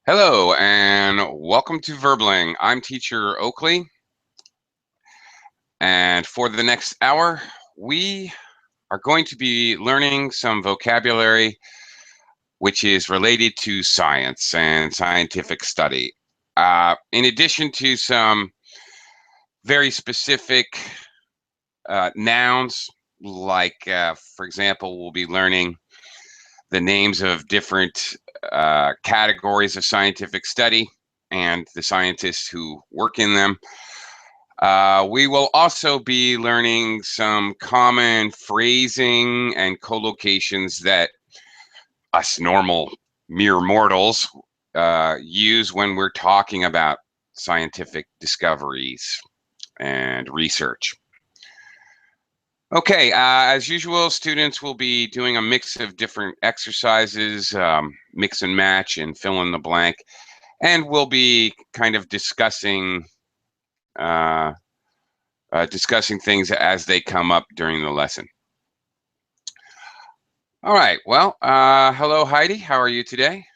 Hello and welcome to Verbling. I'm teacher Oakley, and for the next hour, we are going to be learning some vocabulary which is related to science and scientific study. In addition to some very specific nouns, like, for example, we'll be learning the names of different categories of scientific study and the scientists who work in them. We will also be learning some common phrasing and collocations that us normal mere mortals use when we're talking about scientific discoveries and research. Okay, as usual, students will be doing a mix of different exercises, mix and match and fill in the blank, and we'll be kind of discussing things as they come up during the lesson. All right, well, hello Heidi, how are you today?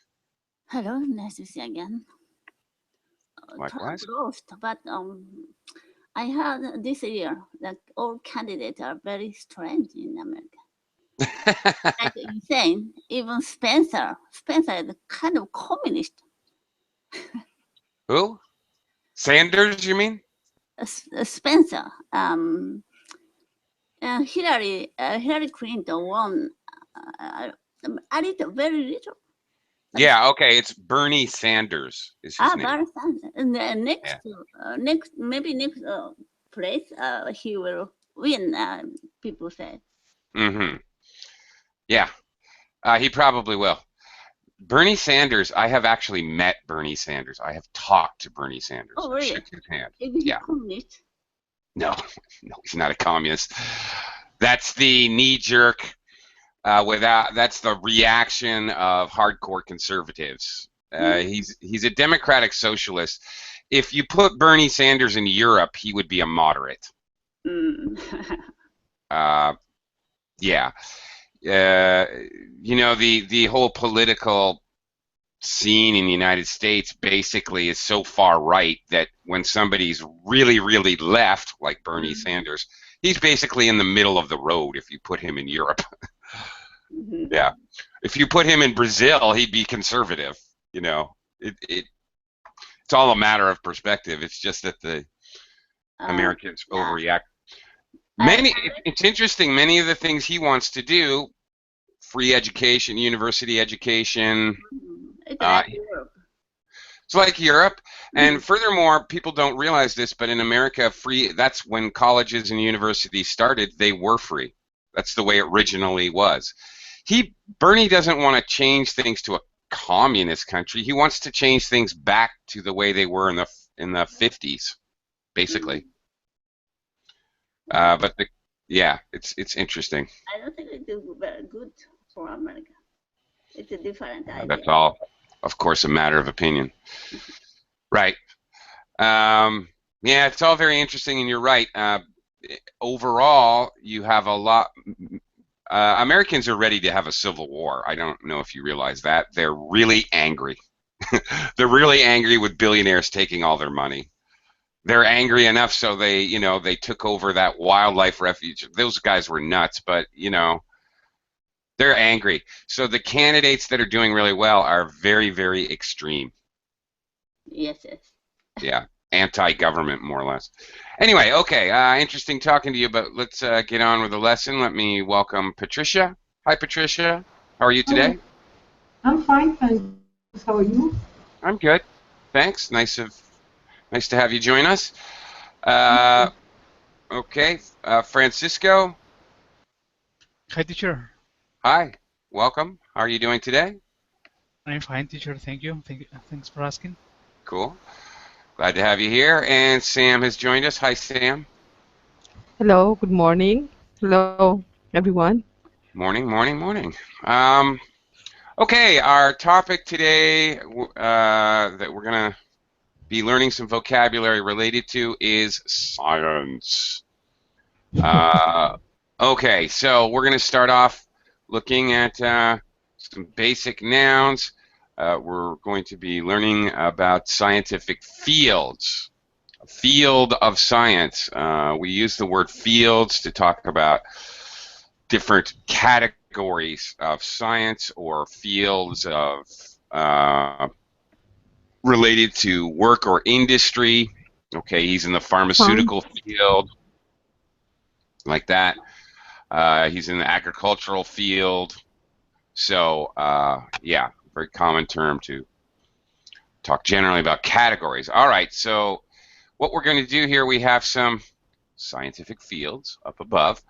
Hello, nice to see you again. Likewise. But I heard this year that all candidates are very strange in America. Like insane. Even Spencer is kind of communist. Who? Sanders, you mean? Spencer. Hillary Clinton won a little, very little. Yeah, okay, it's Bernie Sanders is his name. Bernie Sanders. And next place, he will win, people say. Mm-hmm. Yeah, he probably will. Bernie Sanders, I have actually met Bernie Sanders. I have talked to Bernie Sanders. Oh, really? Shook his hand. Is he communist? No, he's not a communist. That's the knee-jerk, that's the reaction of hardcore conservatives. He's a democratic socialist. If you put Bernie Sanders in Europe, he would be a moderate. Yeah. You know, the whole political scene in the United States basically is so far right that when somebody's really, really left, like Bernie Sanders, he's basically in the middle of the road if you put him in Europe. Yeah. If you put him in Brazil, he'd be conservative. You know, it's all a matter of perspective. It's just that the Americans overreact. It's interesting, many of the things he wants to do, free education, university education, it's like Europe. It's like Europe. And furthermore, people don't realize this, but in America, that's when colleges and universities started, they were free. That's the way it originally was. Bernie doesn't want to change things to a communist country. He wants to change things back to the way they were in the 50s, basically. But it's interesting. I don't think it is very good for America. It's a different idea. That's all, of course, a matter of opinion. Right. Yeah, it's all very interesting, and you're right. Overall, you have a lot. Americans are ready to have a civil war. I don't know if you realize that. They're really angry. They're really angry with billionaires taking all their money. They're angry enough so they took over that wildlife refuge. Those guys were nuts, but, they're angry. So the candidates that are doing really well are very, very extreme. Yes. Yeah, anti-government, more or less. Anyway, okay, interesting talking to you, but let's get on with the lesson. Let me welcome Patricia. Hi, Patricia. How are you today? I'm fine, thanks. How are you? I'm good. Thanks. Nice to have you join us. Okay, Francisco. Hi, teacher. Hi. Welcome. How are you doing today? I'm fine, teacher. Thank you. Thanks for asking. Cool. Glad to have you here. And Sam has joined us. Hi, Sam. Hello. Good morning. Hello, everyone. Morning. Okay, our topic today that we're going to be learning some vocabulary related to is science. Okay, so we're going to start off looking at some basic nouns. we're going to be learning about scientific fields. A field of science. We use the word fields to talk about different categories of science or fields of related to work or industry. Okay, he's in the Fine. pharmaceutical field, like that. He's in the agricultural field. So, yeah, very common term to talk generally about categories. All right, so what we're going to do here, we have some scientific fields up above,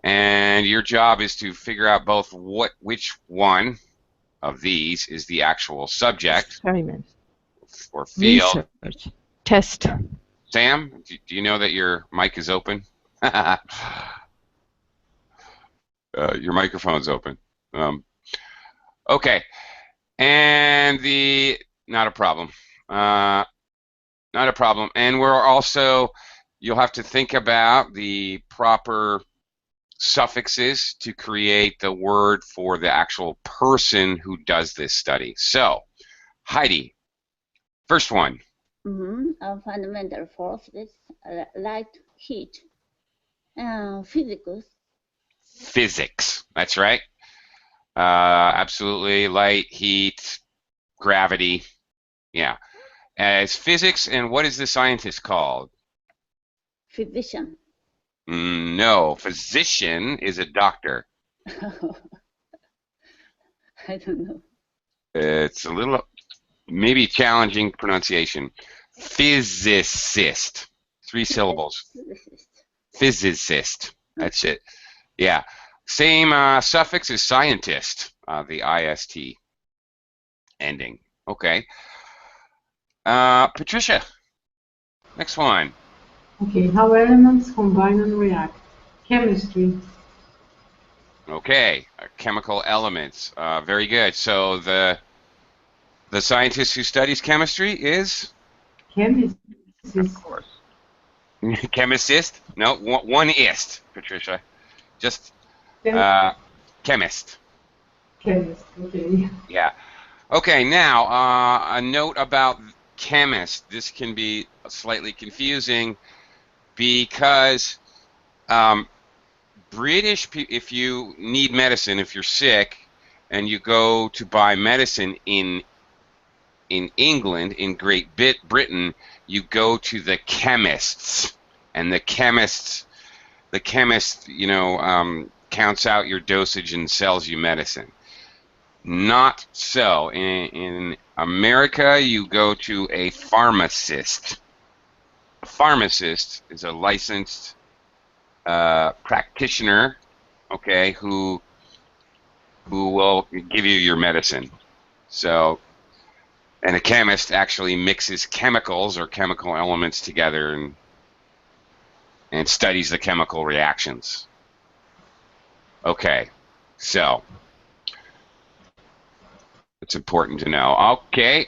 and your job is to figure out both which one of these is the actual subject Experiment. or field. Research. Test. Sam, do you know that your mic is open? Your microphone's open. Okay, and not a problem. Not a problem. And we're also, you'll have to think about the proper suffixes to create the word for the actual person who does this study. So, Heidi, first one. Fundamental forces, light, heat, physics. Physics. That's right. Absolutely. Light, heat, gravity. Yeah. As physics, and what is the scientist called? Physician. No, physician is a doctor. I don't know. It's a little, maybe challenging pronunciation. Physicist. 3 syllables. Physicist. That's it. Yeah. Same suffix as scientist, the IST ending. Okay. Patricia, next one. Okay, how elements combine and react. Chemistry. Okay, chemical elements. Very good. So the scientist who studies chemistry is? Chemist. Of course. Chemist? No, one ist, Patricia. Just chemist. Chemist, okay. Yeah. Okay, now a note about chemist. This can be slightly confusing because British people, if you need medicine, if you're sick, and you go to buy medicine in England, in Great Britain, you go to the chemists, and the chemist, you know, counts out your dosage and sells you medicine. Not so. In America, you go to a pharmacist. A pharmacist is a licensed practitioner, okay, who will give you your medicine. So, and a chemist actually mixes chemicals or chemical elements together and studies the chemical reactions. Okay, so it's important to know. Okay,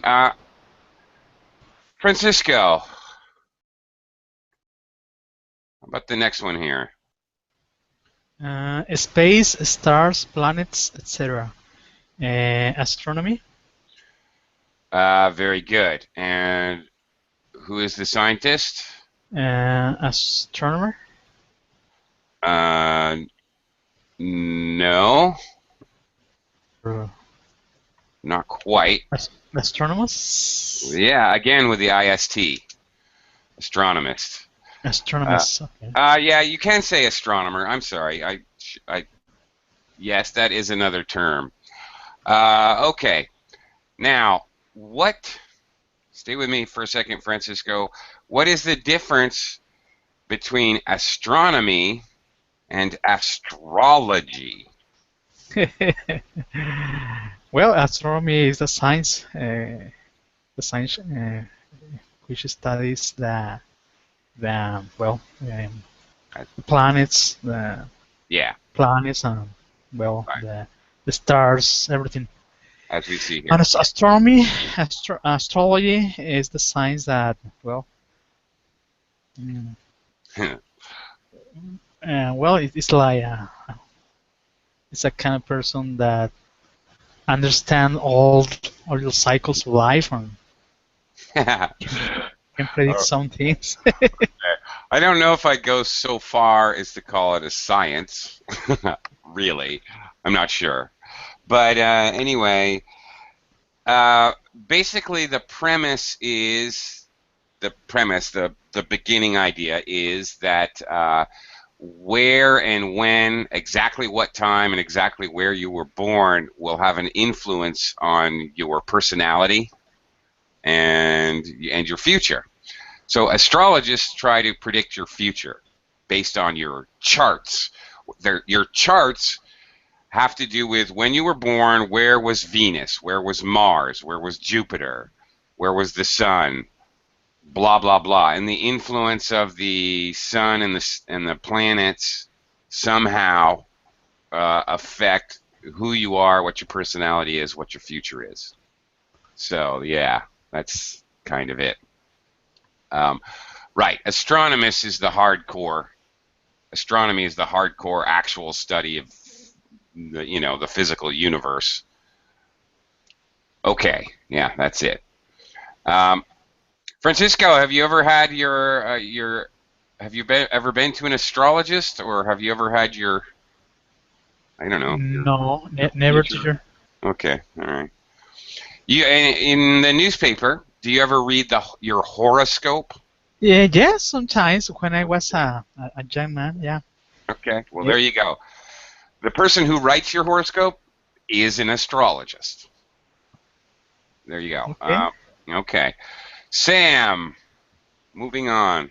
Francisco, how about the next one here? Space, stars, planets, etc. Astronomy. Very good. And who is the scientist? Astronomer. No, not quite. Astronomist. Yeah, again with the IST, astronomist. Astronomist. Okay. Yeah, you can say astronomer. I'm sorry. Yes, that is another term. Okay. Now, stay with me for a second, Francisco. What is the difference between astronomy and astrology? Well, astronomy is the science which studies the planets, Yeah, and right, the stars, everything. as we see here. And astronomy, astrology is the science that it's like it's a kind of person that understand all the cycles of life and can predict some things. I don't know if I go so far as to call it a science. Really, I'm not sure. But anyway, basically the premise is the beginning idea is that where and when, exactly what time and exactly where you were born will have an influence on your personality and your future. So astrologists try to predict your future based on your charts. Your charts have to do with when you were born, where was Venus, where was Mars, where was Jupiter, where was the sun, blah blah blah, and the influence of the sun and the planets somehow affect who you are, what your personality is, what your future is. So yeah, that's kind of it. Right, astronomy is the hardcore. Astronomy is the hardcore actual study of the physical universe. Okay, yeah, that's it. Francisco, have you ever had have you ever been to an astrologist, or have you ever had your, I don't know, No, never, future? teacher. Okay, all right. You in the newspaper, do you ever read your horoscope? Yeah, yes, sometimes when I was a young man, yeah. Okay, well, Yep. there you go. The person who writes your horoscope is an astrologist. There you go. Okay. Okay. Sam, moving on.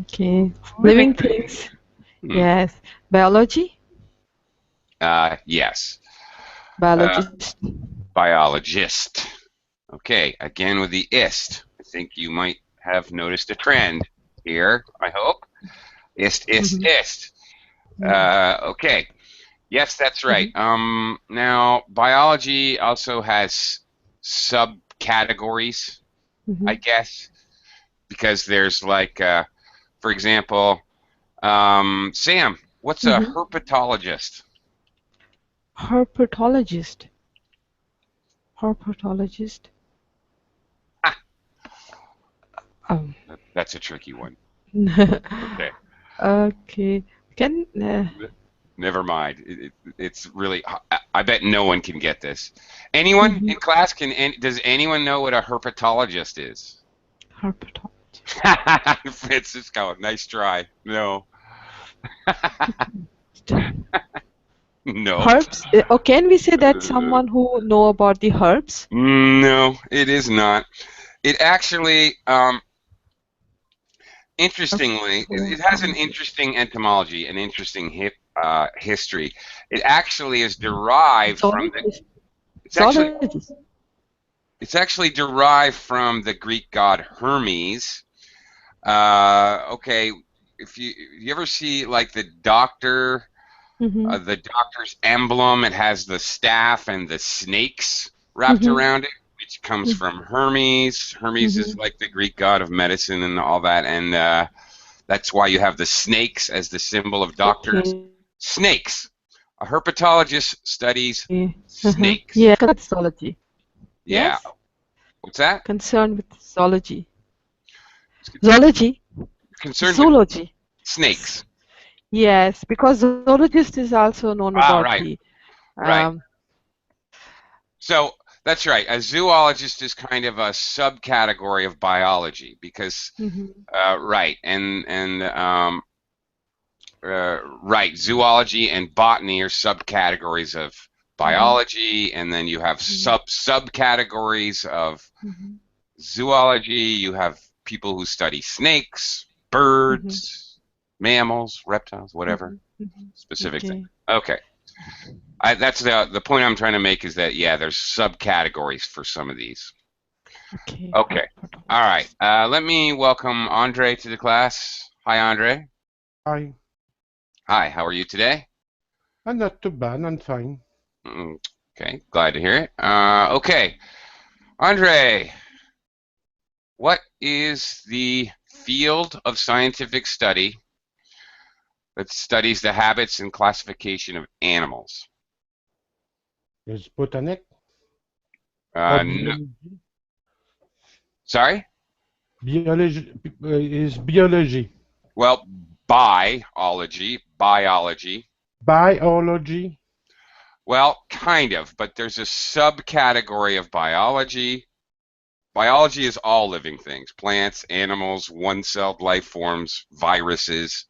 Okay. Living things. Yes. Biology? Yes. Biologist. Biologist. Okay, again with the ist. I think you might have noticed a trend here, I hope. Ist, ist, ist. Okay. Yes, that's right. Now, biology also has subcategories, I guess, because there's like, for example, Sam, what's a herpetologist? Herpetologist. Herpetologist. Um. That's a tricky one. Okay. Okay. Can Never mind. It's really. I bet no one can get this. Anyone in class does anyone know what a herpetologist is? herpetologist. Francisco, nice try. No. No. Herbs? Or can we say that someone who know about the herbs? No, it is not. It actually, interestingly, it has an interesting etymology, an interesting history. It actually is derived from the. Zoologist. It's actually derived from the Greek god Hermes. Okay, if you ever see like the doctor's emblem, it has the staff and the snakes wrapped around it, which comes from Hermes. Hermes is like the Greek god of medicine and all that, and that's why you have the snakes as the symbol of doctors. Snakes. A herpetologist studies snakes. Yeah, zoology. Yeah. Yes? What's that? Concerned with zoology. Zoology? Concerned Zoology. with snakes. Yes, because zoologist is also known about right. the Right. So that's right. A zoologist is kind of a subcategory of biology because, right, right, zoology and botany are subcategories of biology, and then you have subcategories of zoology. You have people who study snakes, birds, mammals, reptiles, whatever, specific thing. Okay. That's the point I'm trying to make is that, yeah, there's subcategories for some of these. Okay. All right. Let me welcome Andre to the class. Hi, Andre. Hi. Hi. How are you today? I'm not too bad. I'm fine. Okay. Glad to hear it. Okay. Andre, what is the field of scientific study that studies the habits and classification of animals? Is botanic? No, Biology? sorry? Biology is biology. Well, biology, biology. Biology? Well, kind of, but there's a subcategory of biology. Biology is all living things, plants, animals, one-celled life forms, viruses,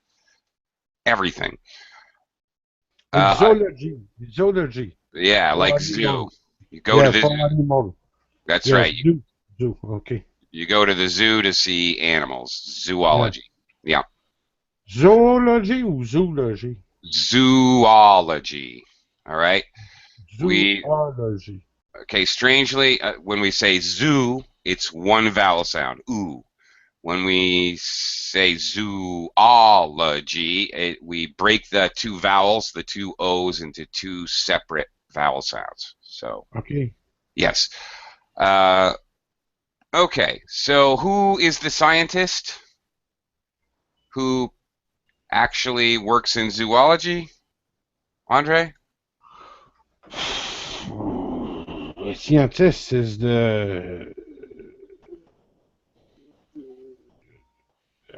everything. And Uh, zoology. Zoology. yeah, For like zoo. animal. You go to Yeah, the for zoo. animal. That's Yes, right. zoo. Zoo. Okay. You go to the zoo to see animals. Yeah. Zoology. Yeah. Zoology or zoology? Zoology. All right. We Zoology. okay. Strangely, when we say zoo, it's one vowel sound. Ooh. When we say zoology, we break the two vowels, the two O's, into two separate vowel sounds. So, Okay. yes. Uh, okay. So, who is the scientist who actually works in zoology? Andre? A scientist is the.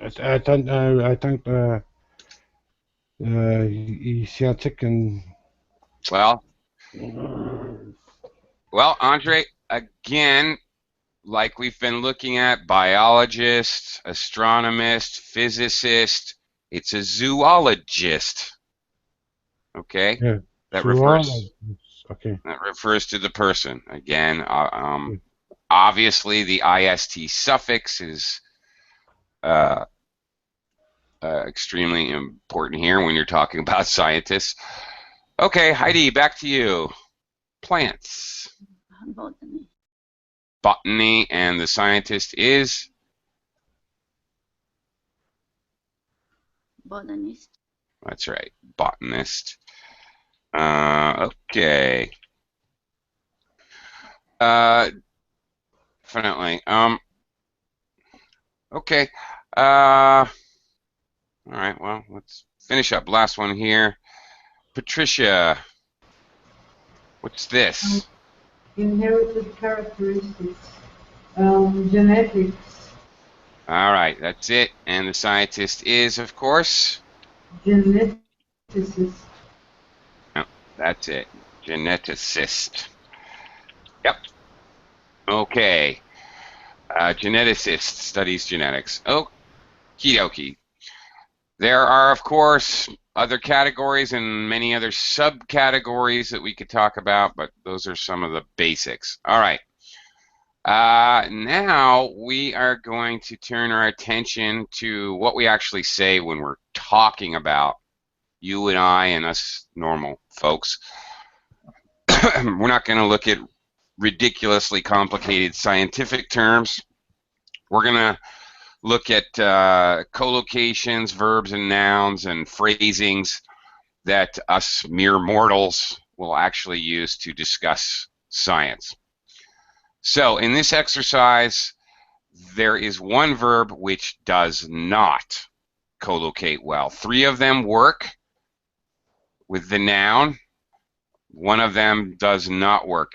I think he's scientific and. Well, well, Andre, again, like we've been looking at, biologist, astronomist, physicist, it's a zoologist. Okay? Yeah. That refers Zoologist. Okay. that refers to the person. Again, Yeah. obviously the ist suffix is uh, extremely important here when you're talking about scientists. Okay, Heidi, back to you. Plants. Botany. Botany, and the scientist is? Botanist. That's right, botanist. Okay. Definitely. Okay. All right. Well, let's finish up. Last one here. Patricia, what's this? Inherited characteristics. Genetics. All right, that's it. And the scientist is, of course, Geneticist. no, that's it. Geneticist. Yep. Okay. Geneticist studies genetics. Okie dokie. There are, of course, other categories and many other subcategories that we could talk about, but those are some of the basics. All right. Now we are going to turn our attention to what we actually say when we're talking about you and I and us normal folks. We're not going to look at ridiculously complicated scientific terms. We're going to look at collocations, verbs and nouns, and phrasings that us mere mortals will actually use to discuss science. So in this exercise, there is one verb which does not collocate well. Three of them work with the noun. One of them does not work.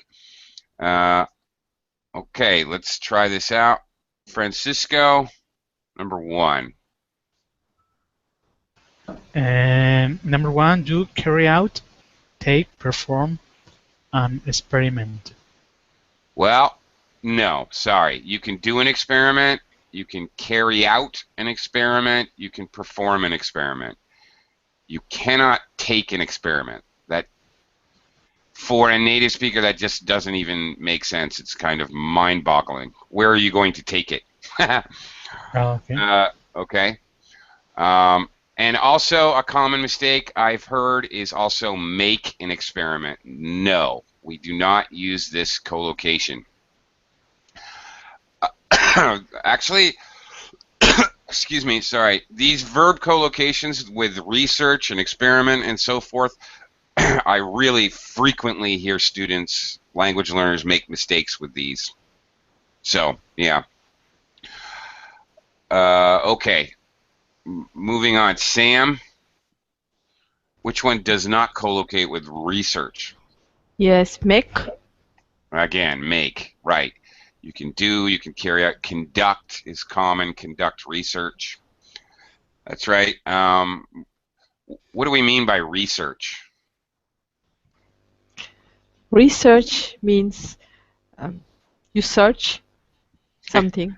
Okay, let's try this out. Francisco, number one. Number one, do carry out, take, perform, an experiment. Well, no, sorry. You can do an experiment, you can carry out an experiment, you can perform an experiment. You cannot take an experiment. That, for a native speaker, that just doesn't even make sense. It's kind of mind-boggling. Where are you going to take it? Okay. Okay. And also a common mistake I've heard is also make an experiment. No, we do not use this collocation. Actually, excuse me, sorry. These verb collocations with research and experiment and so forth, I really frequently hear students, language learners, make mistakes with these. So, yeah. Okay. Moving on. Sam, which one does not collocate with research? Yes, make. Again, make, right. You can do, you can carry out. Conduct is common. Conduct research. That's right. What do we mean by research? Research means you search something.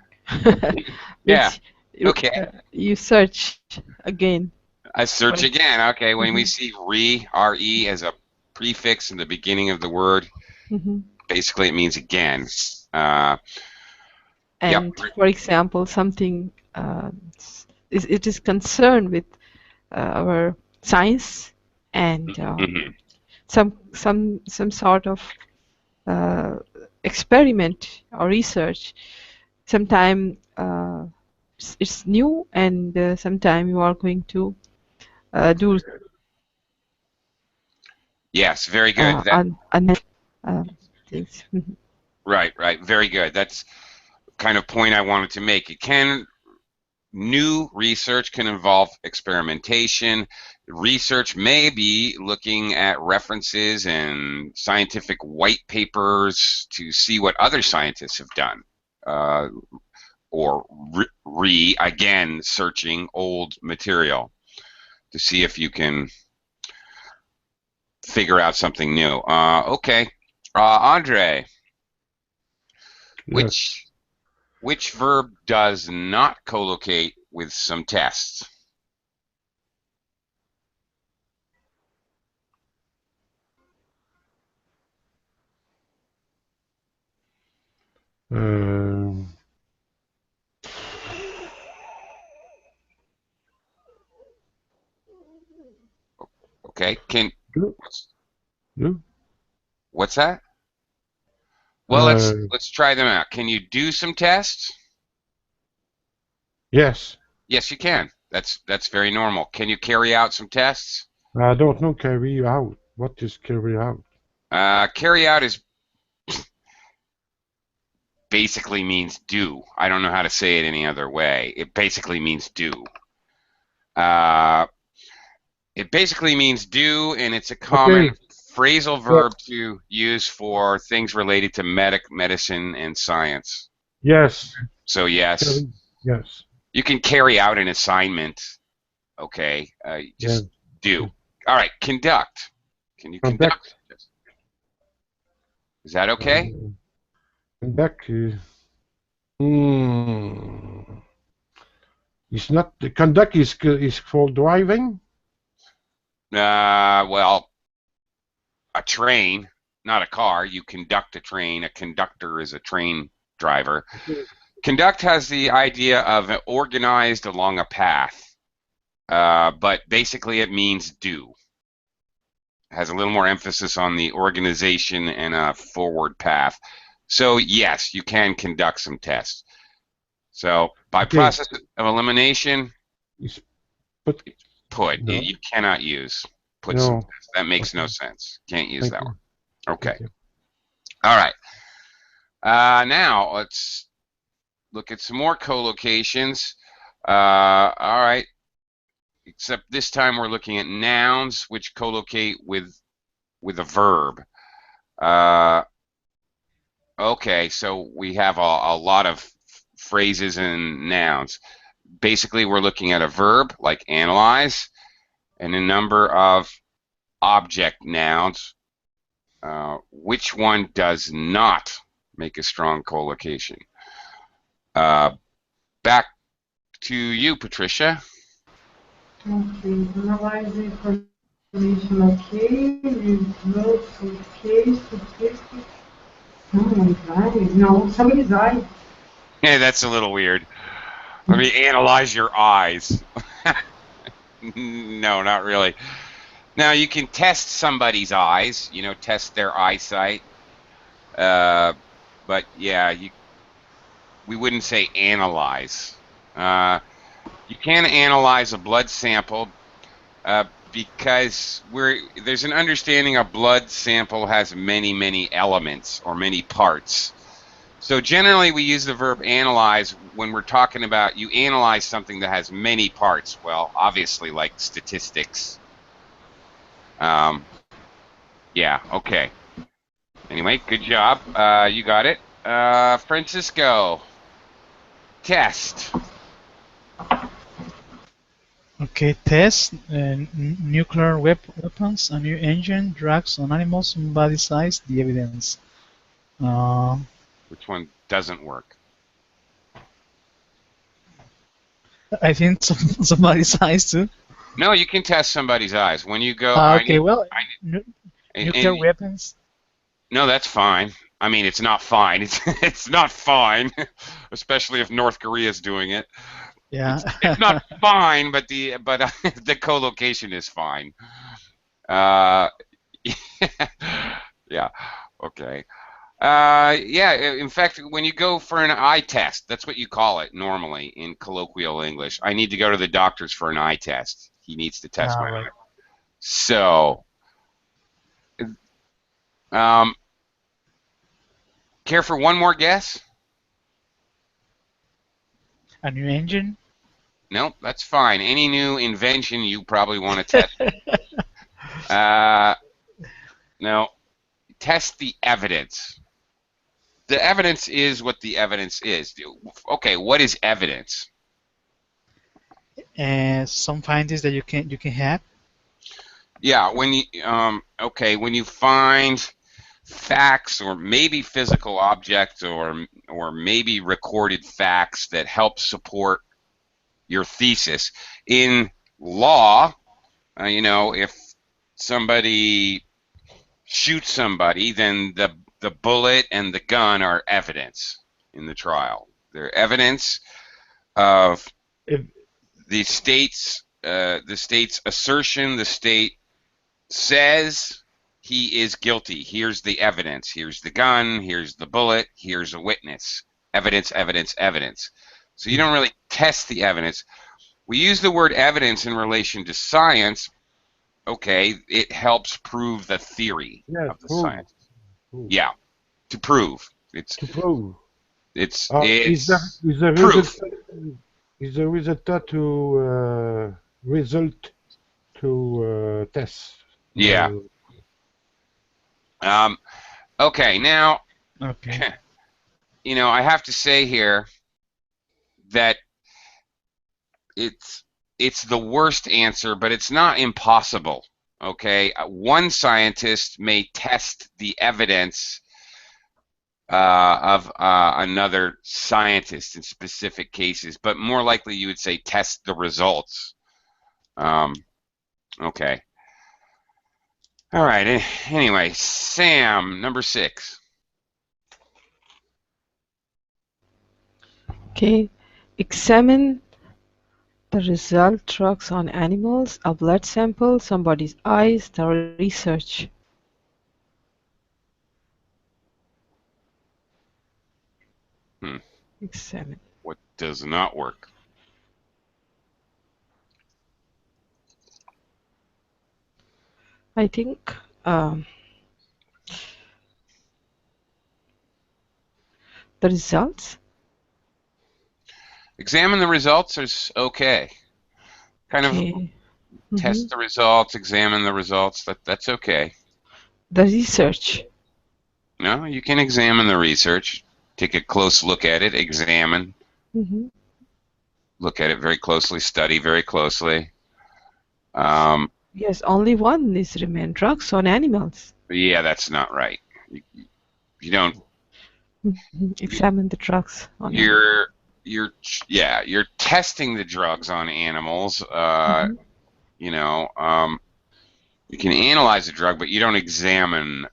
Yeah. Means Okay. you search again. I search Right. again. Okay. When we Mhm. see re as a prefix in the beginning of the word, Mhm. basically it means again. Uh, yep. And for example, something it is concerned with our science and Mhm. some sort of experiment or research. Sometime it's new, and sometime you are going to do Yes. Very good. uh, things. Right. Right. Very good. That's kind of point I wanted to make. New research can involve experimentation. Research may be looking at references and scientific white papers to see what other scientists have done. Or again, searching old material to see if you can figure out something new. Okay. Andre, Yes. which verb does not collocate with some tests? Uh, Okay. do, do. What's that? Well, Uh, let's try them out. Can you do some tests? yes. Yes, you can. That's very normal. Can you carry out some tests? I don't know carry out. What is carry out? Carry out is basically means do. I don't know how to say it any other way. It basically means do. Uh, it basically means do, and it's a common Okay. phrasal Yeah. verb to use for things related to medicine and science. Yes. So yes, Carry. Yes. you can carry out an assignment. Okay, Yeah. just do. Okay. All right, conduct. Can you conduct? Conduct. Is that okay? Conduct. Hmm. It's not. The conduct is for driving. Well, a train, not a car. You conduct a train. A conductor is a train driver. Okay. Conduct has the idea of organized along a path, but basically it means do. It has a little more emphasis on the organization and a forward path. So yes, you can conduct some tests. So by Okay. process of elimination, It's put. put. No. You cannot use put some No. tests. That makes no Okay. sense. Can't use Thank that you. one. Okay. Thank you. All right. Now let's look at some more collocations. All right. Except this time we're looking at nouns which collocate with a verb. Uh, okay, so we have a lot of phrases and nouns. Basically, we're looking at a verb like analyze and a number of object nouns. Which one does not make a strong collocation? Uh, back to you, Patricia. Okay, analyze the information. Okay, results. Okay, statistics. Oh my God, no, somebody's eye. Yeah, that's a little weird. Let me analyze your eyes. No, not really. Now you can test somebody's eyes, test their eyesight. Uh, but yeah, we wouldn't say analyze. Uh, you can analyze a blood sample because there's an understanding a blood sample has many, many elements or many parts. So generally we use the verb analyze when we're talking about you analyze something that has many parts. Well, obviously like statistics. Yeah, okay. Anyway, good job. You got it. Francisco, test. Okay, test nuclear weapons, a new engine, drugs on animals, body size, the evidence. Which one doesn't work? I think somebody size too. No, you can test somebody's eyes when you go. Okay, well, nuclear and weapons. no, that's fine. I mean, it's not fine. It's not fine, especially if North Korea's doing it. Yeah. It's not fine, but the collocation is fine. Uh, yeah. Okay. Yeah. In fact, when you go for an eye test, that's what you call it normally in colloquial English. I need to go to the doctor's for an eye test. He needs to test my Right. eye. So, um, care for one more guess? A new engine. Nope, that's fine. Any new invention you probably want to test. No, test the evidence. The evidence is what the evidence is. Okay, what is evidence? Some findings that you can have. Yeah, when you okay, when you find facts or maybe physical objects or maybe recorded facts that help support your thesis. In law, if somebody shoots somebody, then the bullet and the gun are evidence in the trial. They're evidence of If the state's assertion. The state says he is guilty. Here's the evidence. Here's the gun. Here's the bullet. Here's a witness. Evidence, evidence, evidence. So you don't really test the evidence. We use the word evidence in relation to science. Okay, it helps prove the theory yeah, of the prove. science. Yeah, to prove. It's To prove. it's Is it's the proof. result to result to test? Yeah. Okay, now Okay. I have to say here that it's the worst answer, but it's not impossible. Okay, one scientist may test the evidence of another scientist in specific cases, but more likely you would say test the results. Okay. All right. Anyway, Sam, number 6. Okay. Examine the result drugs on animals, a blood sample, somebody's eyes, the research. Examine. What does not work? I think the results. Examine the results is okay. Kind of Okay. test the results, examine the results. That's okay. The research. No, you can examine the research. Take a close look at it, examine. Look at it very closely, study very closely. Yes, only one is remain drugs on animals. Yeah, that's not right. You don't. Examine the drugs on animals. You're testing the drugs on animals. You can analyze the drug, but you don't examine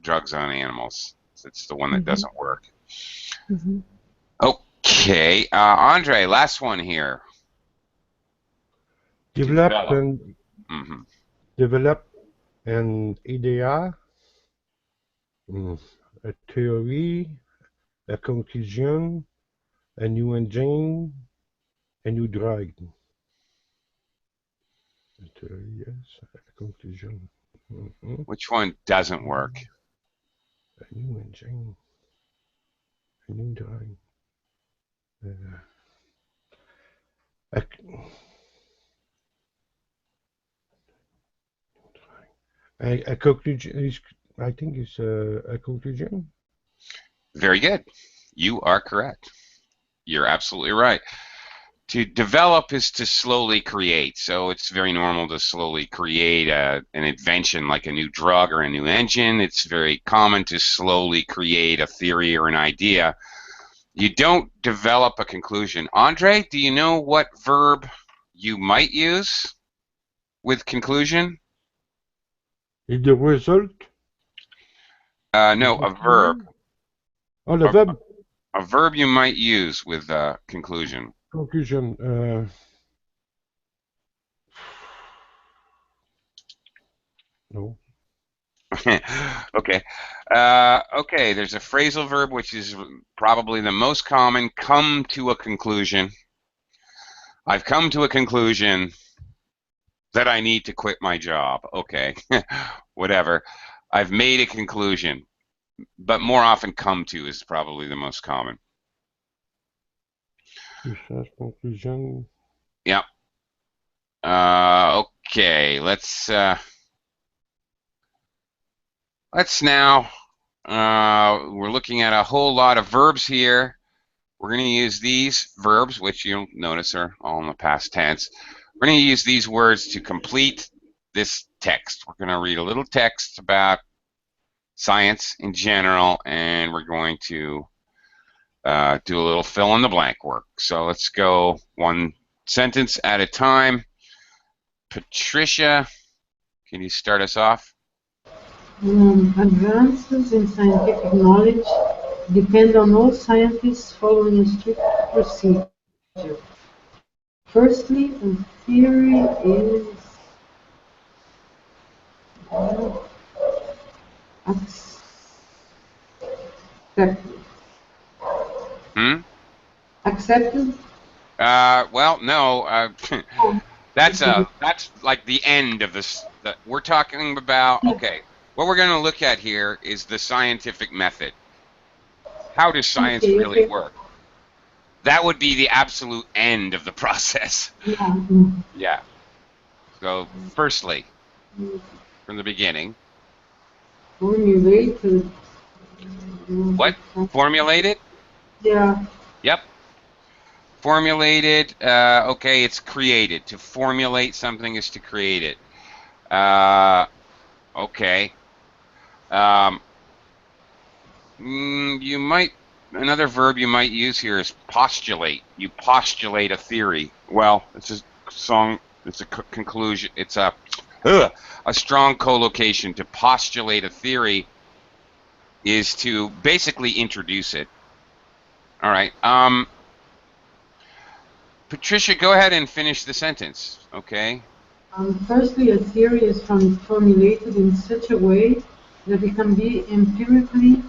drugs on animals. It's the one that doesn't work. Okay, Andre, last one here. Develop an idea, a theory, a conclusion, a new engine, a new drug. A theory, yes, a conclusion. Which one doesn't work? A new engine, a new drug. A conclusion. I think it's a conclusion. Very good. You are correct. You're absolutely right. To develop is to slowly create. So it's very normal to slowly create an invention like a new drug or a new engine. It's very common to slowly create a theory or an idea. You don't develop a conclusion. Andre, do you know what verb you might use with conclusion? Is the result? No, a verb. Oh, the verb. A verb you might use with conclusion. Conclusion. No. Okay. Okay, there's a phrasal verb which is probably the most common. Come to a conclusion. I've come to a conclusion that I need to quit my job. Okay. Whatever. I've made a conclusion. But more often come to is probably the most common. Conclusion. Yeah. Okay, let's now we're looking at a whole lot of verbs here. We're going to use these verbs, which you'll notice are all in the past tense. We're going to use these words to complete this text. We're going to read a little text about science in general, and we're going to do a little fill in the blank work. So let's go one sentence at a time. Patricia, can you start us off? Advances in scientific knowledge depend on all scientists following a strict procedure. Firstly, a theory is accepted. Accepted? Well, no. Oh, That's like the end of this. We're talking about. Okay, what we're going to look at here is the scientific method. How does science really work? That would be the absolute end of the process. Yeah. Yeah. So, firstly, from the beginning. Formulated. What? Formulated? Yeah. Yep. Formulated. Okay, it's created. To formulate something is to create it. Okay. You might. Another verb you might use here is postulate. You postulate a theory. Well, it's a song. It's a conclusion. It's a strong collocation. To postulate a theory is to basically introduce it. All right. Patricia, go ahead and finish the sentence. Okay. Firstly, a theory is formulated in such a way that it can be empirically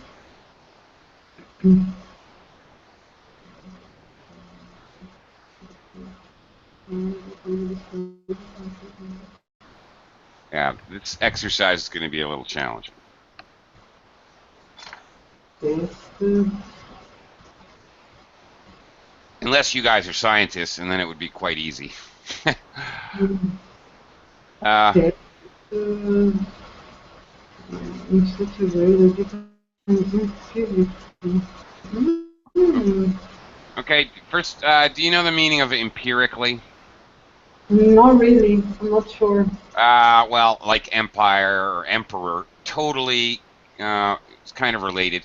Yeah, this exercise is going to be a little challenging. tested. Unless you guys are scientists, and then it would be quite easy. In such a way that it can be empirically. Okay, first, do you know the meaning of empirically? Not really. I'm not sure. Well, like empire or emperor, totally, it's kind of related.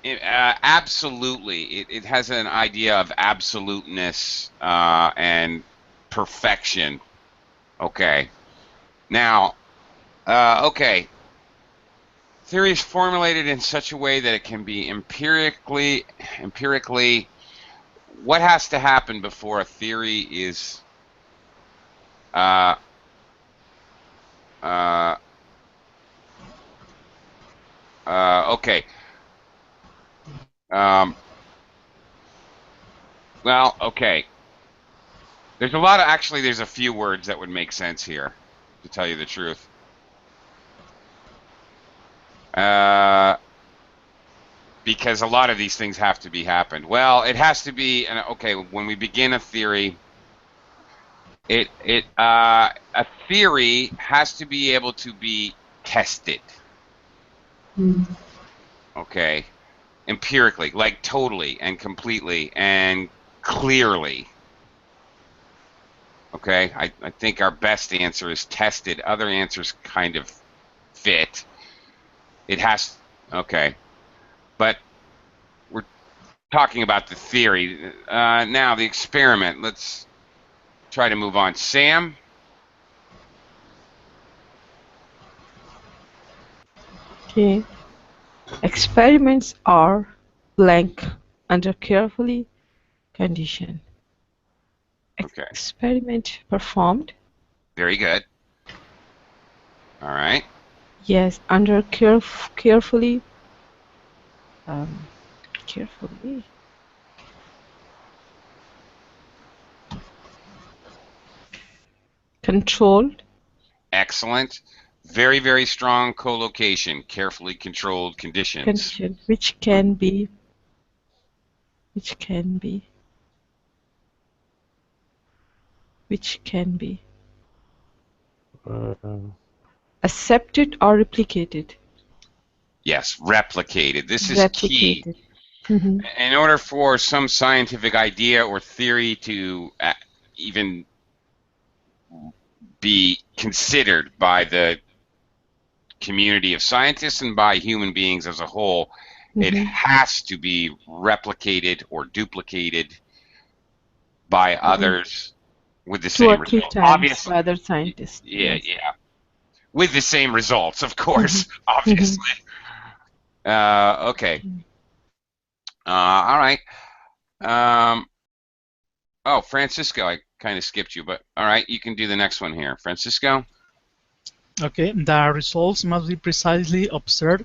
Absolutely, it has an idea of absoluteness and perfection. Okay. Now, okay. Theory is formulated in such a way that it can be empirically. What has to happen before a theory is okay. Well, okay. There's a lot of, actually, there's a few words that would make sense here, to tell you the truth. Because a lot of these things have to be happened. Well, it has to be, okay, when we begin a theory, a theory has to be able to be tested. Hmm. Okay, empirically, like totally and completely and clearly. Okay, I think our best answer is tested. Other answers kind of fit. It has, okay, but we're talking about the theory. Now the experiment. Let's try to move on. Sam? Okay. Experiments are blank under carefully conditioned. Okay, Experiment performed. very good. All right. Yes, under carefully carefully controlled Excellent. Very, very strong collocation, carefully controlled conditions. condition, which can be which can be Uh, accepted or replicated. Yes, replicated. This is key. Replicated. Mhm. In order for some scientific idea or theory to even be considered by the community of scientists and by human beings as a whole, it Mhm. has to be replicated or duplicated by others with the 2 or same 3 result. times Obviously, by other scientists. yeah, Yes. yeah, with the same results, of course. Mhm. Obviously. Okay. All right. Um, oh, Francisco, I kind of skipped you, but all right, you can do the next one here. Francisco? Okay, the results must be precisely observed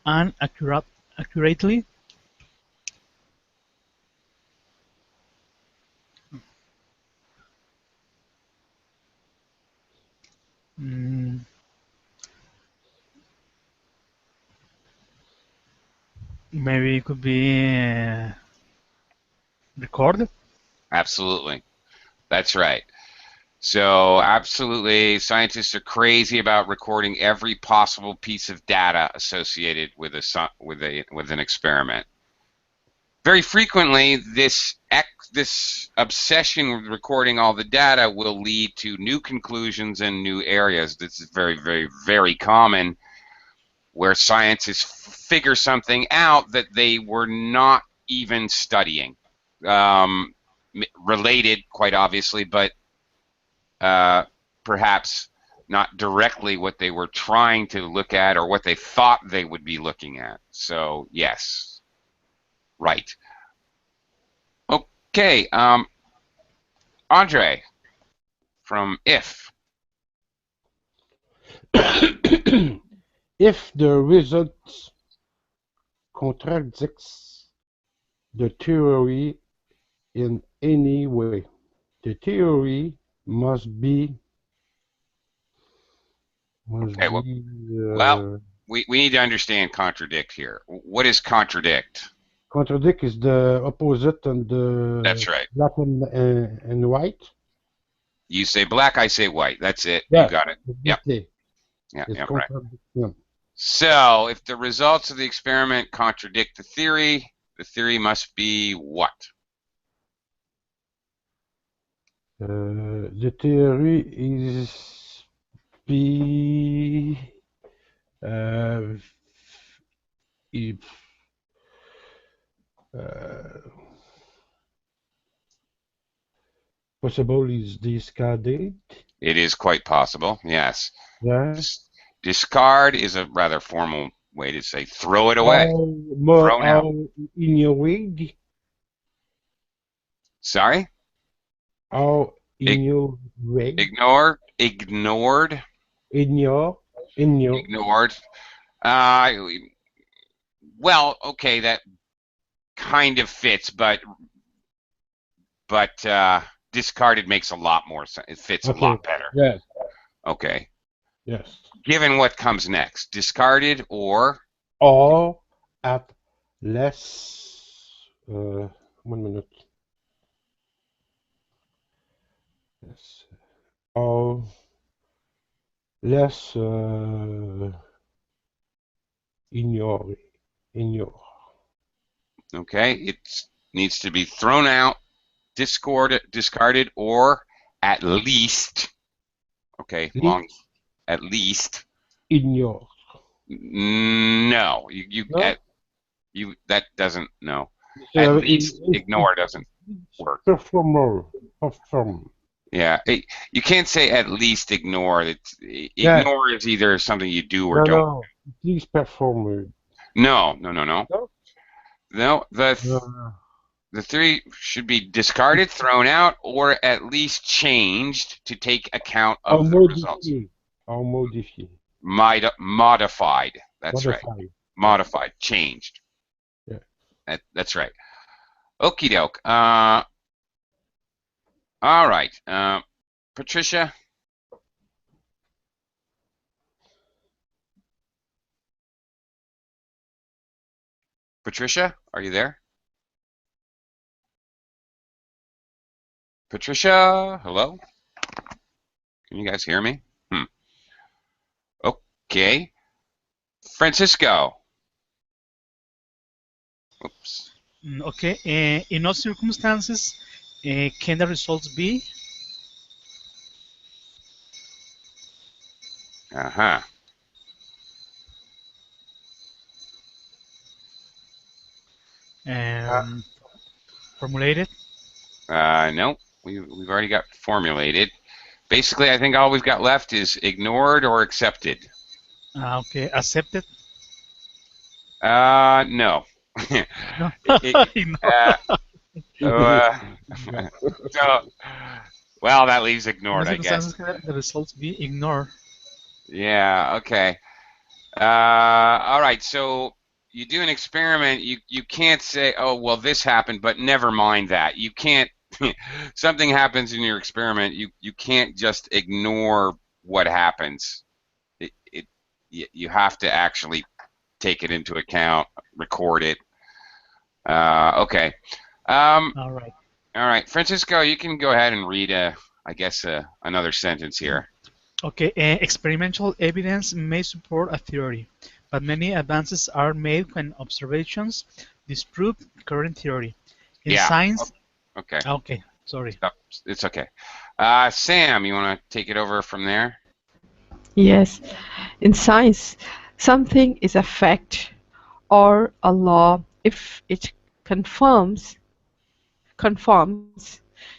and accurately. Mm, maybe it could be recorded. Absolutely. That's right. So, absolutely, scientists are crazy about recording every possible piece of data associated with an experiment. Very frequently, this obsession with recording all the data will lead to new conclusions and new areas. This is very, very, very common, where scientists figure something out that they were not even studying. Related, quite obviously, but perhaps not directly what they were trying to look at or what they thought they would be looking at. So, yes, right. Okay, Andre from If. if the results contradicts the theory in any way, the theory must be Okay, well, be well we need to understand contradict here. What is contradict? contradict is the opposite and the That's right. black and white. You say black, I say white. That's it. You Yeah, got it. Yep. exactly. Yeah, It's yeah, right. contradiction. So, if the results of the experiment contradict the theory must be what? The theory is be uh, if uh, possible is discarded. It is quite possible, yes. Yeah. Discard is a rather formal way to say throw it away. More Thrown out. in your way. Sorry? Or in Ig your way. ignored. In your Ignored. Uh, well, okay, that kind of fits, but discarded makes a lot more sense. It fits a okay. lot better. Yes. Okay. Yes. Given what comes next, discarded or Or at less 1 minute. Yes. Or less ignore. Okay, it needs to be thrown out, discarded, or at least. Okay, long. At least. Ignore. No, No? that doesn't no. At So least ignore doesn't work. Performer. Yeah, you can't say at least ignore. Yeah. Ignore is either something you do or No, don't. no. Please performer. No. No? No, the three should be discarded, thrown out, or at least changed to take account of the results. Or modifié. Modified. That's right. Modified. Modified. Changed. Yeah. That's right. Okie doke. All right. Patricia. Patricia, are you there? Patricia, hello? Can you guys hear me? Okay. Francisco. Oops. Okay. In what circumstances can the results be? Uh-huh. Formulated? No, we've already got formulated. Basically, I think all we've got left is ignored or accepted. Okay. Accepted? No. No. So, well, that leaves ignored, I guess. Can the results be ignored? Yeah, okay. All right, so you do an experiment, you can't say, oh, well, this happened, but never mind that. You can't, something happens in your experiment, you can't just ignore what happens. You have to actually take it into account, record it. Okay. All right. All right, Francisco, you can go ahead and read, I guess, another sentence here. Okay, experimental evidence may support a theory, but many advances are made when observations disprove current theory. In science... Okay. Okay, sorry. Stop. It's okay. Sam, you want to take it over from there? Yes. In science, something is a fact or a law if it conforms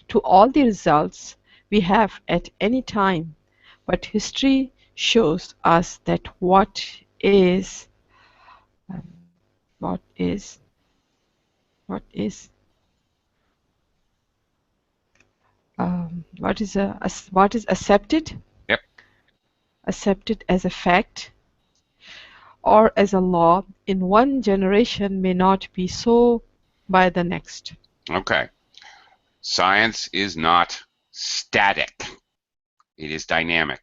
to all the results we have at any time, but history shows us that what is accepted Yep. accepted as a fact or as a law in one generation may not be so by the next. Okay. Science is not static. It is dynamic.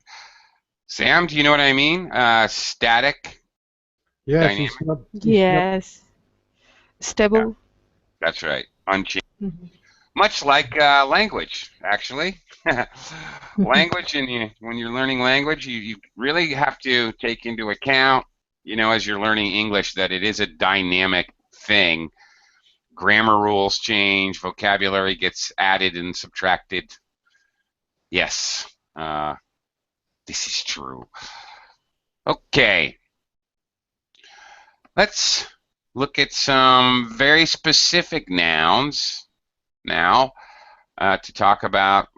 Sam, do you know what I mean? Static. Yes, dynamic. Yes. Stable. Yeah, that's right. Unchanged. Mhm. Much like language, actually. Language, when you're learning language, you really have to take into account, as you're learning English, that it is a dynamic thing. Grammar rules change, vocabulary gets added and subtracted. Yes, this is true. Okay, let's look at some very specific nouns now to talk about,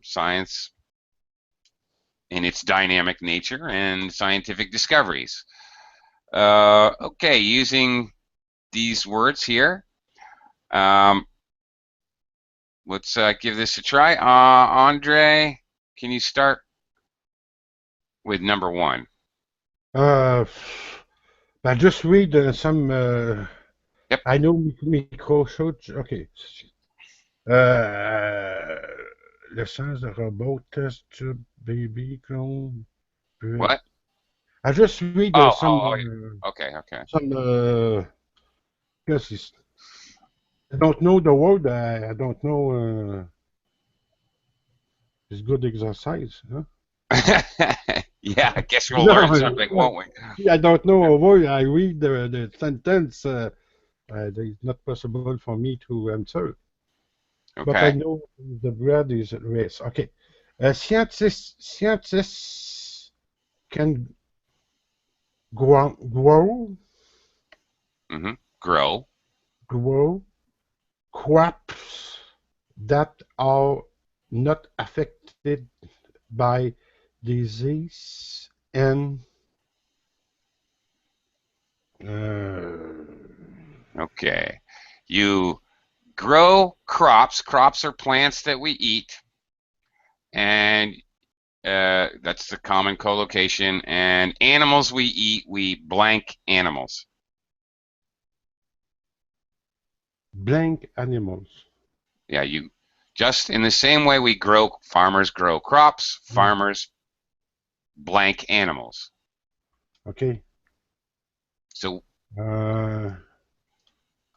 science in its dynamic nature and scientific discoveries. Okay, using these words here. Let's give this a try. Andre, can you start with number one? I just read some. Yep. I know microsoft. Okay. Le sens de robot, test tube, baby, clone. What? I just read some. Okay. Some. Because I don't know the word. I don't know. It's good exercise, huh? Yeah, I guess we'll No, learn something, won't we? I don't know why I read the sentence. It's not possible for me to answer. But I Okay. know the bread is at rest. Okay. Scientists can grow, Mm-hmm. Grow. grow crops that are not affected by disease and uh, Okay. You grow crops. Crops are plants that we eat, and that's the common collocation. And animals we eat, we blank animals. blank animals. Yeah, you just in the same way we grow, farmers grow crops, farmers blank animals. Okay. So, Uh,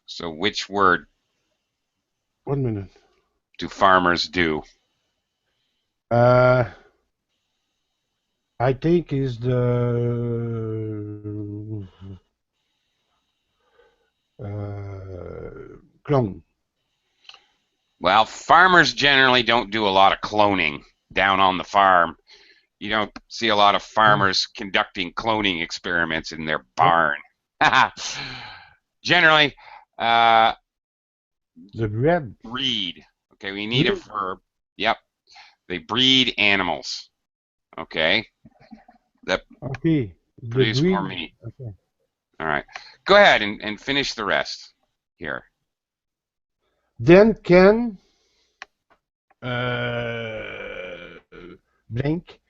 so which word 1 minute. do farmers do? Uh, I think is the clone. Well, farmers generally don't do a lot of cloning down on the farm. You don't see a lot of farmers conducting cloning experiments in their barn. Generally, uh, The bread. breed. Okay, we need a Breed. verb. Yep, they breed animals. Okay, that Okay. The produce more breed. meat. Okay. All right, go ahead and finish the rest here. Then can uh, blank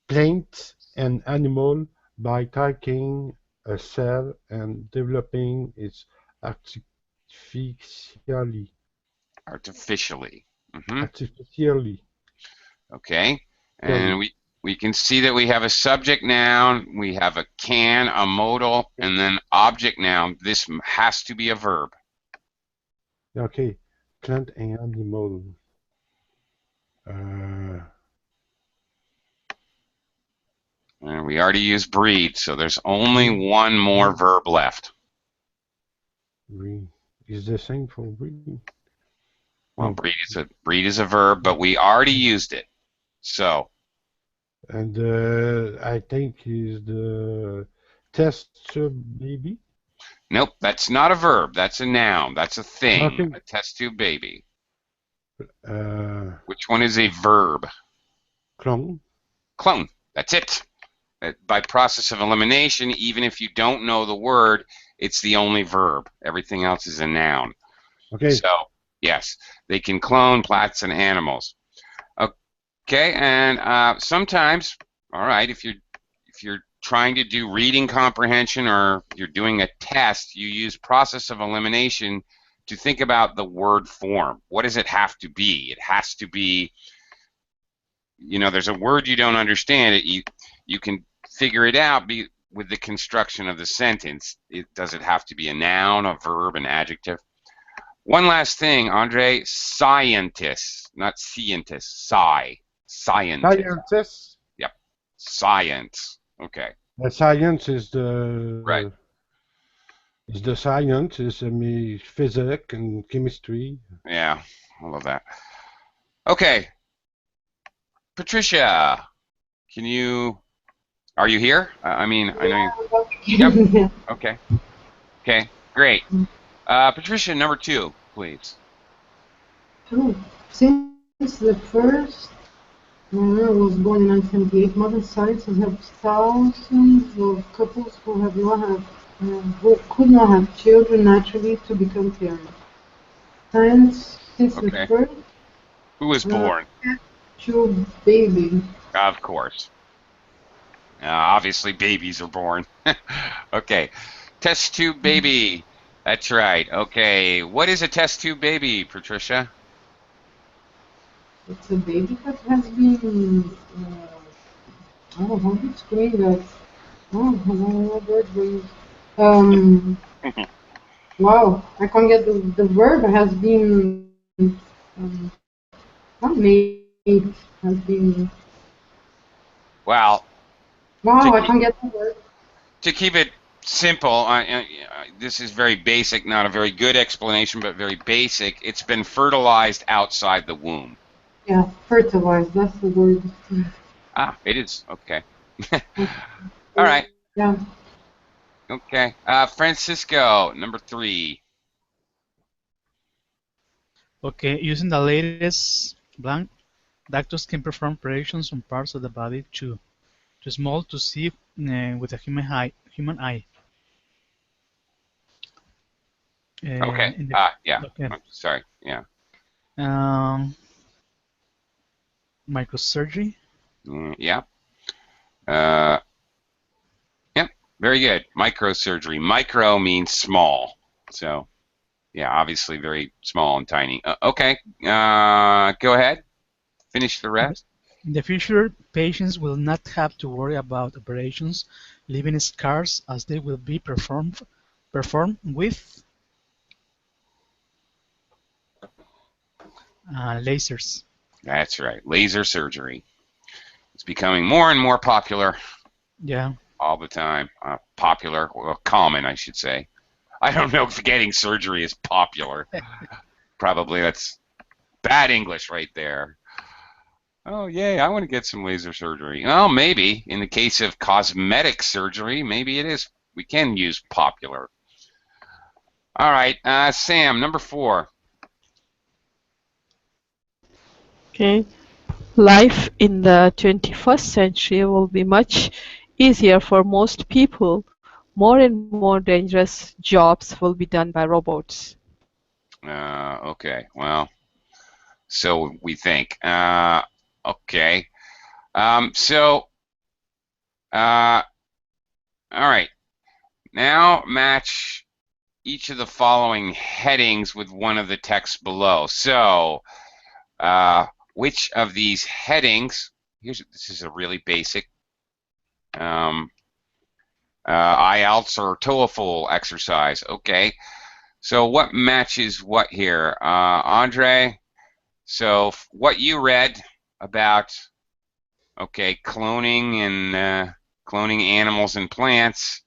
plant an animal by taking a cell and developing it artificially. Artificially. Mm-hmm. Artificially. Okay, and Sorry. we can see that we have a subject noun, we have a can, a modal, and then object noun. This has to be a verb. Okay. Plant an animal. Uh, And we already used breed, so there's only breed. one more verb left. Breed. Is the same for breed? Well, No. breed is a verb, but we already used it. So, And I think is the test tube baby. nope, that's not a verb. That's a noun. That's a thing. Okay. A test tube baby. Uh, Which one is a verb? clone. Clone. That's it. By process of elimination, even if you don't know the word, it's the only verb. Everything else is a noun. Okay. So, yes, they can clone plants and animals. Okay, and sometimes, all right, if you're trying to do reading comprehension or you're doing a test, you use process of elimination to think about the word form. What does it have to be? It has to be, there's a word you don't understand. You can figure it out with the construction of the sentence. Does it have to be a noun, a verb, an adjective? One last thing, Andre, scientists, not scientists, scientist. Scientist. Yep, science. Okay, The science right. is the science is me physics and chemistry. Yeah, I love that. Okay, Patricia, are you here? I mean, I know you. Yep. Okay. Okay. Great. Patricia, number 2, please. Oh, since the first was born in 1978, modern science has helped thousands of couples who could not have children naturally to become parents. Science since the Okay. first Who was born? to baby. Of course. Obviously, babies are born. Okay. Test tube baby. That's right. Okay. What is a test tube baby, Patricia? It's a baby that has been. Oh, how to explain that? Oh, no word brings. Wow, I can't get the verb has been. Not made, has been. Well, Wow, I can't get the word. to keep it simple, this is very basic, not a very good explanation, but very basic. It's been fertilized outside the womb. Yeah, fertilized, that's the word. Ah, it is. Okay. All right. Yeah. Okay. Francisco, number 3. Okay, using the latest blank, doctors can perform operations on parts of the body too small to see with a human eye. Okay. In the, Yeah. okay. Sorry. Yeah. Microsurgery. Yeah. Yeah. Very good. Microsurgery. Micro means small. So, yeah, obviously very small and tiny. Okay. Go ahead. Finish the rest. In the future, patients will not have to worry about operations leaving scars as they will be performed with lasers. That's right. Laser surgery. It's becoming more and more popular. Yeah. All the time. Popular, well, common, I should say. I don't know if getting surgery is popular. Probably that's bad English right there. Oh, yay, I want to get some laser surgery. Well, maybe. In the case of cosmetic surgery, maybe it is. We can use popular. All right, Sam, number 4. Okay. Life in the 21st century will be much easier for most people. More and more dangerous jobs will be done by robots. Okay, well, so we think. Okay. All right. Now match each of the following headings with one of the texts below. So, which of these headings, this is a really basic IELTS or TOEFL exercise. Okay, so what matches what here? Andre, so what you read about, okay, cloning and cloning animals and plants,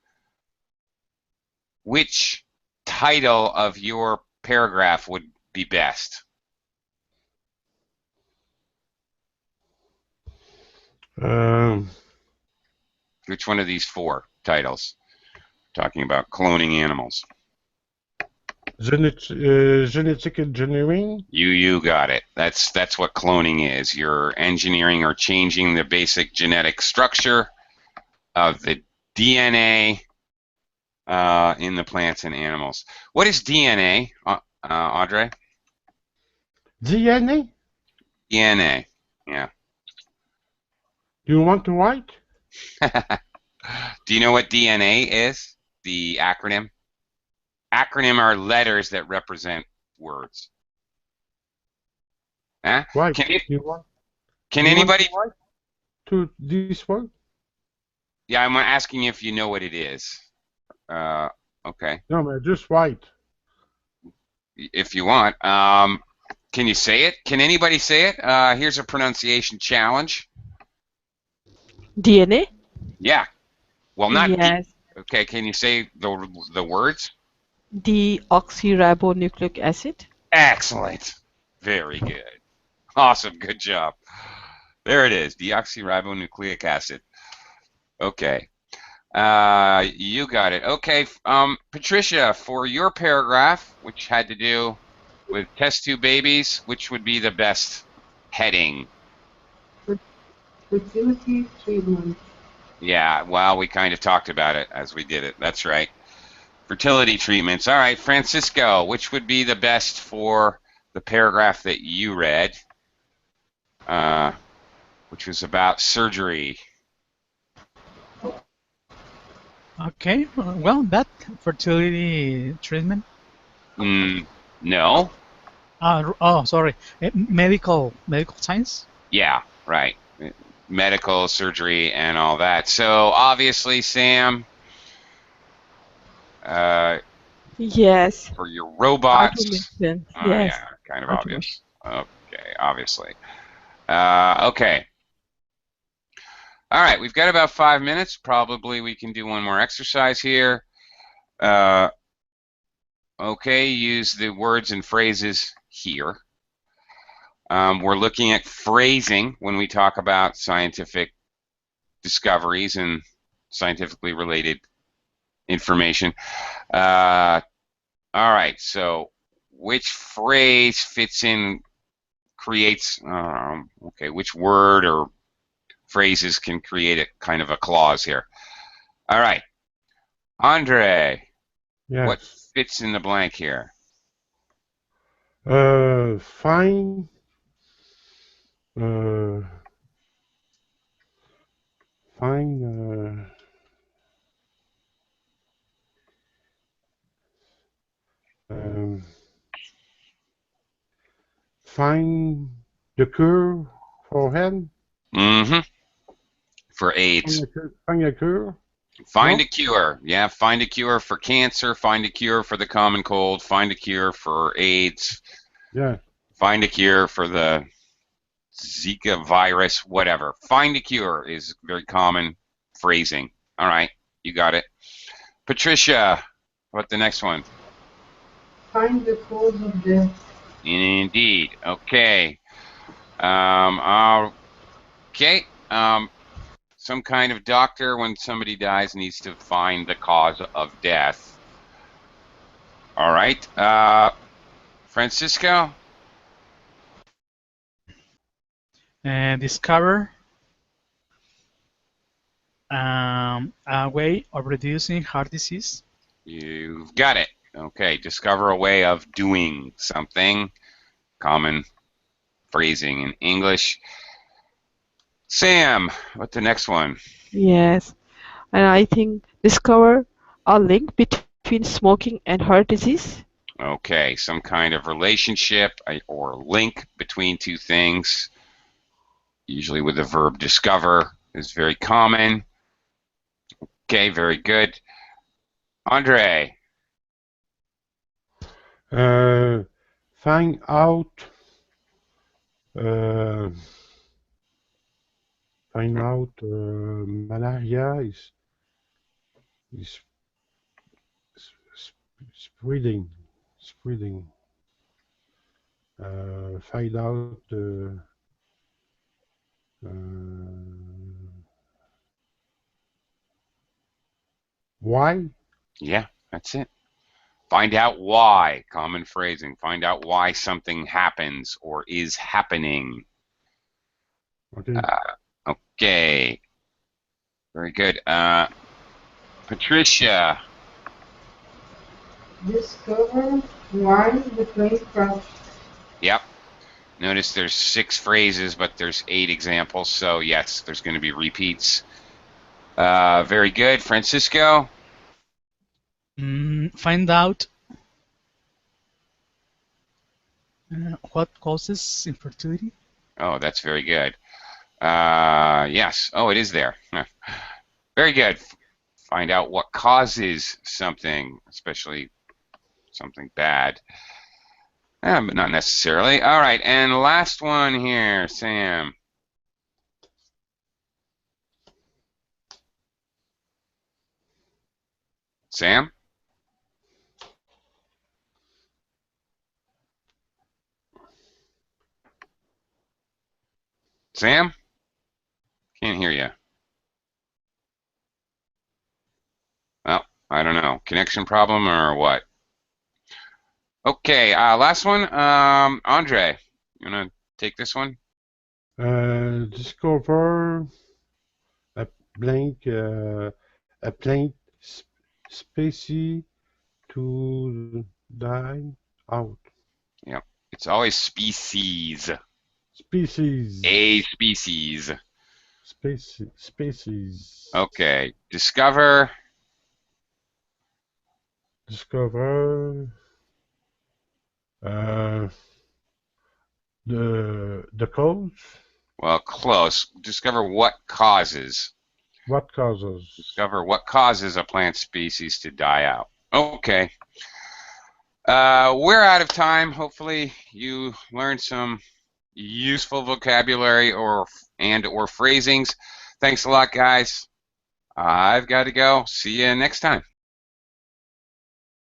which title of your paragraph would be best? Which one of these 4 titles? Talking about cloning animals. Genetic engineering. You got it. That's what cloning is. You're engineering or changing the basic genetic structure of the DNA in the plants and animals. What is DNA, Audrey? DNA? DNA. Yeah. Do you want to write? Do you know what DNA is? The acronym? Acronym are letters that represent words. Huh? Right. Can anybody write to this word? Yeah, I'm asking you if you know what it is. Okay. No, man, just write. If you want. Can you say it? Can anybody say it? Here's a pronunciation challenge. DNA? Yeah. Well, not yes. Okay, can you say the words? Deoxyribonucleic acid. Excellent. Very good. Awesome. Good job. There it is. Deoxyribonucleic acid. Okay. You got it. Okay. Patricia, for your paragraph, which had to do with test tube babies, which would be the best heading? Fertility treatment. Yeah, well, we kind of talked about it as we did it. That's right. Fertility treatments. All right, Francisco, which would be the best for the paragraph that you read, which was about surgery? Okay, well, that fertility treatment. No. Oh, sorry. Medical science. Yeah, right. Medical surgery and all that. So obviously, Sam. Yes. For your robots. Automation. Yes. Yeah, kind of Automation. obvious. Okay, obviously. Okay. All right, we've got about 5 minutes. Probably we can do one more exercise here. Okay, use the words and phrases here. We're looking at phrasing when we talk about scientific discoveries and scientifically related information. All right, so which phrase fits in, creates, okay, which word or phrases can create a kind of a clause here? All right, Andre, Yes. what fits in the blank here? Find find find the cure for head. Mm-hmm. For AIDS. Find a cure. Find No? a cure. Yeah, find a cure for cancer, find a cure for the common cold, find a cure for AIDS. Yeah. Find a cure for the Zika virus, whatever. Find a cure is very common phrasing. All right, you got it. Patricia, what the next one? Find the cause of death. Indeed. Okay. Okay. Some kind of doctor, when somebody dies, needs to find the cause of death. All right. Francisco? And discover a way of reducing heart disease. You've got it. Okay. Discover a way of doing something. Common phrasing in English. Sam, what's the next one? Yes, and I think discover a link between smoking and heart disease. Okay, some kind of relationship or link between two things, usually with the verb discover, is very common. Okay, very good. Andre. Find out. Uh, find out malaria is spreading. Spreading. Find out why. Yeah, that's it. Find out why. Common phrasing. Find out why something happens or is happening. Okay. Okay. Very good. Patricia. Discover why the plane crashed. Yep. Notice there's 6 phrases, but there's 8 examples, so yes, there's going to be repeats. Very good. Francisco? Find out what causes infertility. Oh, that's very good. Yes. Oh, it is there. Very good. Find out what causes something, especially something bad. But not necessarily. All right, and last one here, Sam. Sam? Sam? Can't hear you. Well, I don't know. Connection problem or what? Okay, last one. Andre, you want to take this one? Discover a blank species to die out. Yep. It's always species. Species. A species. Species. Okay. Discover. Discover the cause. Well, close. Discover what causes. What causes? Discover what causes a plant species to die out. Okay. We're out of time. Hopefully you learned some useful vocabulary or phrasings. Thanks a lot, guys. I've got to go. See you next time.